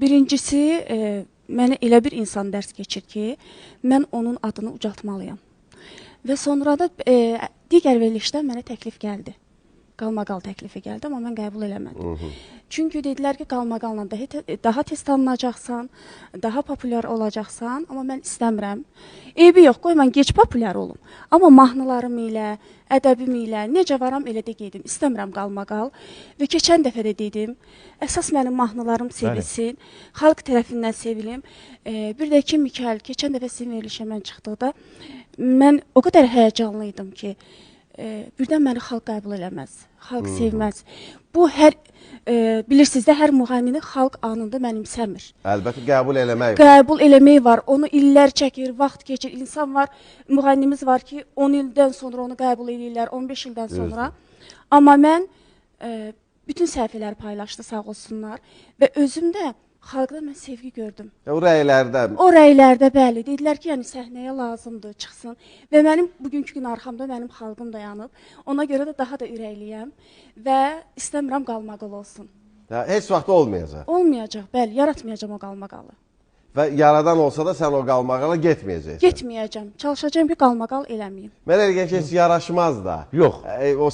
Birincisi, mənə elə bir insan dərs keçir ki, mən onun adını ucaltmalıyam. Və sonra da digər verilişdən mənə təklif gəldi. Qalmaqal təklifi gəldi, amma mən qəbul eləmədim. Çünki dedilər ki, qalmaqalla daha tez tanınacaqsan, daha populyar olacaqsan, amma mən istəmirəm. Eybi yox, qoy mən gec populyar olum. Amma mahnılarım ilə, ədəbim ilə, necə varam elə də qeydim. İstəmirəm qalmaqal. Və keçən dəfə də dedim, əsas mənim mahnılarım sevilsin, xalq tərəfindən sevilim. Bir də ki, Mikael, keçən dəfə sizin verilişə mən çıxdıqda, mən o qədər həyəcanlıydım ki, birdən məni xalq qəbul eləməz, xalq sevməz. Bu, bilirsiniz də, hər müğənnini xalq anında mənimsəmir. Əlbəttə, qəbul eləmək var. Qəbul eləmək var, onu illər çəkir, vaxt keçir. İnsan var, müğənnimiz var ki, 10 ildən sonra onu qəbul edirlər, 15 ildən sonra. Amma mən bütün səhifələri paylaşdı, sağ olsunlar. Və özümdə xalqda mən sevgi gördüm. O rəylərdən. O rəylərdə, bəli. Dedilər ki, yəni səhnəyə lazımdır, çıxsın. Və mənim bugünkü gün arxamda mənim xalqım dayanıb. Ona görə də daha da ürəkliyəm və istəmirəm qalmaqal olsun. Heç vaxt olmayacaq. Olmayacaq, bəli. Yaratmayacam o qalmaqalı. Və yaradan olsa da sən o qalmaqala getməyəcəksən. Getməyəcəm. Çalışacağım ki, qalmaqal eləməyim. Mən elə ki, heç yaraşmaz da. Yox. O